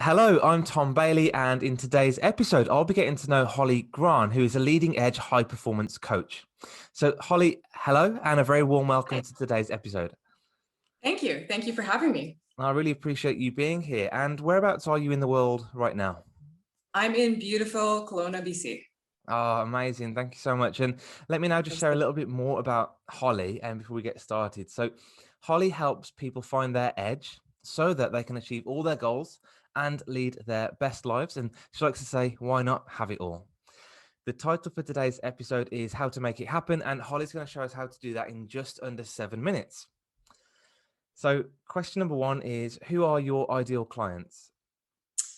Hello, I'm Tom Bailey, and in today's episode, I'll be getting to know Holly Grahn, who is a leading edge high performance coach. So, Holly, hello, and a very warm welcome Hi. to today's episode. Thank you. Thank you for having me. I really appreciate you being here. And whereabouts are you in the world right now? I'm in beautiful Kelowna, BC. Oh, amazing. Thank you so much. And let me now just share a little bit more about Holly and before we get started. So, Holly helps people find their edge so that they can achieve all their goals and lead their best lives. And she likes to say, why not have it all? The title for today's episode is How to Make It Happen, and Holly's going to show us how to do that in just under 7 minutes. So, question number one is, who are your ideal clients?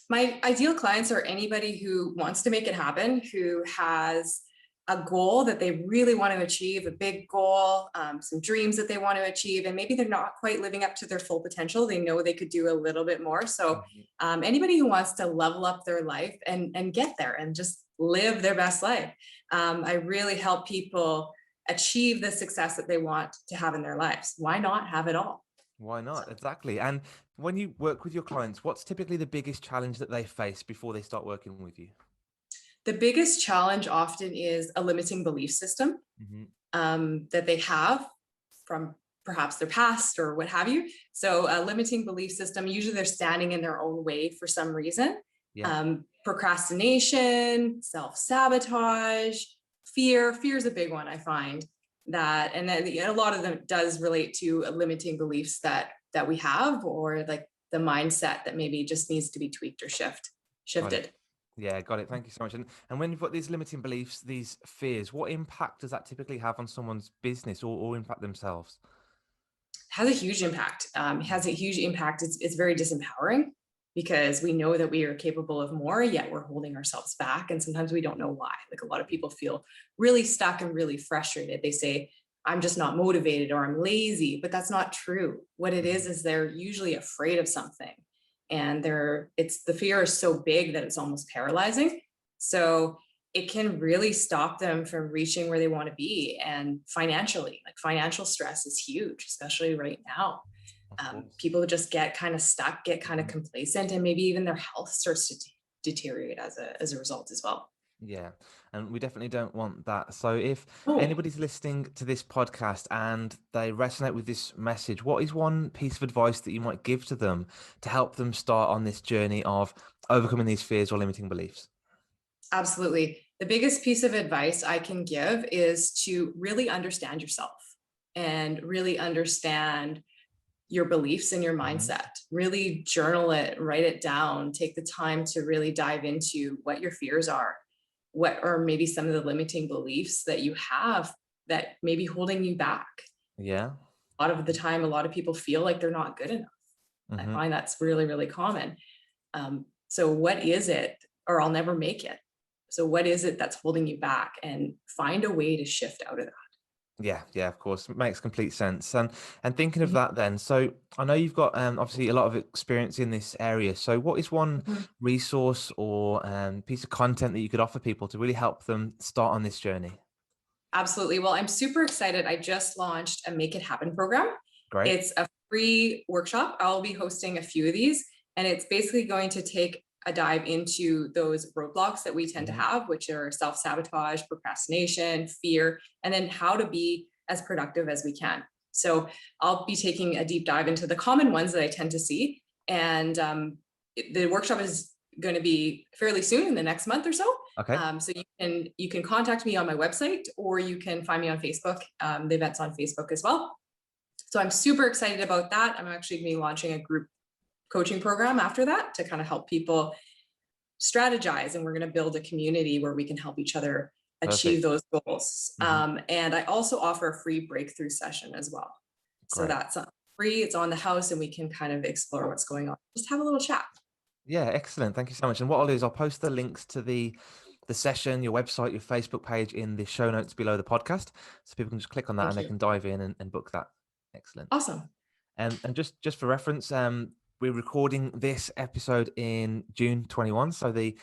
My ideal clients are anybody who wants to make it happen, who has a goal that they really want to achieve, a big goal, some dreams that they want to achieve, and maybe they're not quite living up to their full potential. They know they could do a little bit more. So anybody who wants to level up their life and get there and just live their best life. I really help people achieve the success that they want to have in their lives. Why not have it all? Why not? Exactly. And when you work with your clients, what's typically the biggest challenge that they face before they start working with you? The biggest challenge often is a limiting belief system that they have from perhaps their past or what have you. So a limiting belief system, usually they're standing in their own way for some reason. Yeah. Procrastination, self-sabotage, fear. Fear is a big one, I find that. And then a lot of them does relate to limiting beliefs that we have, or like the mindset that maybe just needs to be tweaked or shifted. Yeah, got it. Thank you so much. And when you've got these limiting beliefs, these fears, what impact does that typically have on someone's business or impact themselves? Has a huge impact. Has a huge impact. It's very disempowering because we know that we are capable of more, yet we're holding ourselves back. And sometimes we don't know why. Like a lot of people feel really stuck and really frustrated. They say, I'm just not motivated or I'm lazy, but that's not true. What it is they're usually afraid of something. And the fear is so big that it's almost paralyzing. So it can really stop them from reaching where they want to be. And financially, like financial stress is huge, especially right now. People just get kind of stuck, get kind of complacent, and maybe even their health starts to deteriorate as a result as well. Yeah, and we definitely don't want that. So if Oh, anybody's listening to this podcast and they resonate with this message, what is one piece of advice that you might give to them to help them start on this journey of overcoming these fears or limiting beliefs? absolutely. The biggest piece of advice I can give is to really understand yourself and really understand your beliefs and your mindset. Really journal it, write it down, take the time to really dive into what your fears are, what are maybe some of the limiting beliefs that you have that may be holding you back. Yeah. A lot of the time, a lot of people feel like they're not good enough. I find that's really, really common. So what is it, or I'll never make it. So what is it that's holding you back, and find a way to shift out of that. Yeah, of course. It makes complete sense. And thinking of Mhm. that then, so I know you've got obviously a lot of experience in this area. So what is one Mhm. resource or piece of content that you could offer people to really help them start on this journey? Absolutely. Well, I'm super excited. I just launched a Make It Happen program. Great. It's a free workshop. I'll be hosting a few of these, and it's basically going to take a dive into those roadblocks that we tend to have, which are self-sabotage, procrastination, fear, and then how to be as productive as we can. So I'll be taking a deep dive into the common ones that I tend to see. And the workshop is going to be fairly soon, in the next month or so. Okay. So you can contact me on my website, or you can find me on Facebook. The event's on Facebook as well. So I'm super excited about that. I'm actually going to be launching a group coaching program after that to kind of help people strategize. And we're going to build a community where we can help each other achieve Perfect. those goals. And I also offer a free breakthrough session as well. So Great. that's free. It's on the house, and we can kind of explore what's going on. Just have a little chat. Yeah, excellent. Thank you so much. And what I'll do is I'll post the links to the session, your website, your Facebook page in the show notes below the podcast. So people can just click on that and Thank they you. can dive in and book that. Excellent. Awesome. And just for reference, we're recording this episode in June 21. So the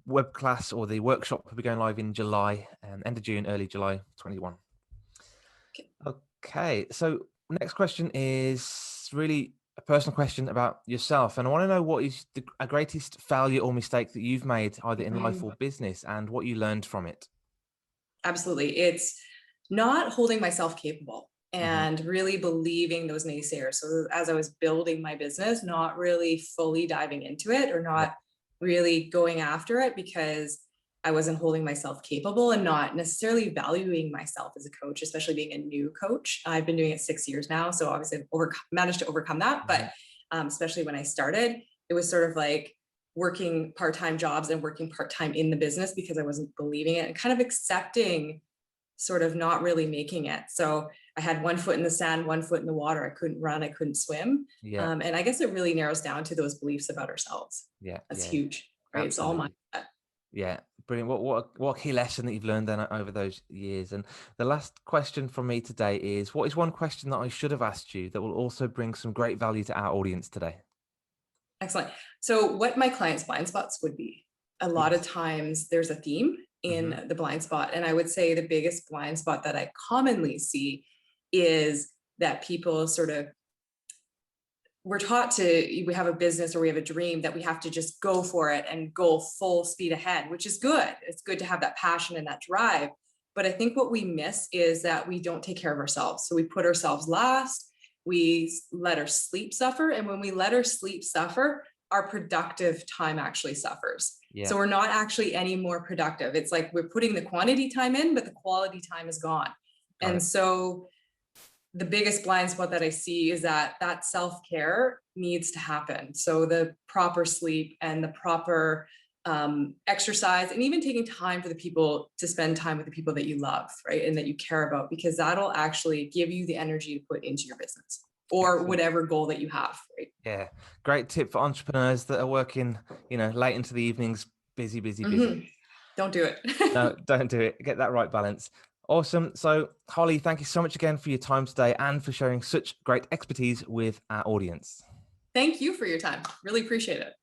web class or the workshop will be going live in July, end of June, early July 21. Okay. Okay. So next question is really a personal question about yourself, and I want to know what is the greatest failure or mistake that you've made either in life Mhm. or business, and what you learned from it. Absolutely. It's not holding myself capable Hmm. and really believing those naysayers. So as I was building my business, not really fully diving into it or Yeah, not really going after it because I wasn't holding myself capable and not necessarily valuing myself as a coach, especially being a new coach. I've been doing it 6 years now. So obviously I've managed to overcome that. But hmm, especially when I started, it was sort of like working part-time jobs and working part-time in the business because I wasn't believing it and kind of accepting sort of not really making it. So I had one foot in the sand, one foot in the water. I couldn't run, I couldn't swim. yeah, And I guess it really narrows down to those beliefs about ourselves. yeah, That's yeah, huge, right? It's all absolutely. mindset. Yeah, brilliant. What a key lesson that you've learned then over those years. And the last question from me today is, what is one question that I should have asked you that will also bring some great value to our audience today? Excellent. So what my clients' blind spots would be, a lot of Yes. times there's a theme Hmm. in the blind spot. And I would say the biggest blind spot that I commonly see is that people sort of we're taught to we have a business or we have a dream that we have to just go for it and go full speed ahead, which is good. It's good to have that passion and that drive, but I think what we miss is that we don't take care of ourselves. So we put ourselves last, we let our sleep suffer, and when we let our sleep suffer, our productive time actually suffers. Yeah, So we're not actually any more productive. It's like we're putting the quantity time in, but the quality time is gone. got And it. so the biggest blind spot that I see is that that self-care needs to happen. So the proper sleep and the proper exercise, and even taking time for the people to spend time with the people that you love, right? And that you care about, because that'll actually give you the energy to put into your business or Excellent. whatever goal that you have, right? Yeah, great tip for entrepreneurs that are working, late into the evenings, busy, busy, busy. Mhm. Don't do No, it. don't do it. Get that right balance. Awesome. So, Holly, thank you so much again for your time today and for sharing such great expertise with our audience. Thank you for your time. Really appreciate it.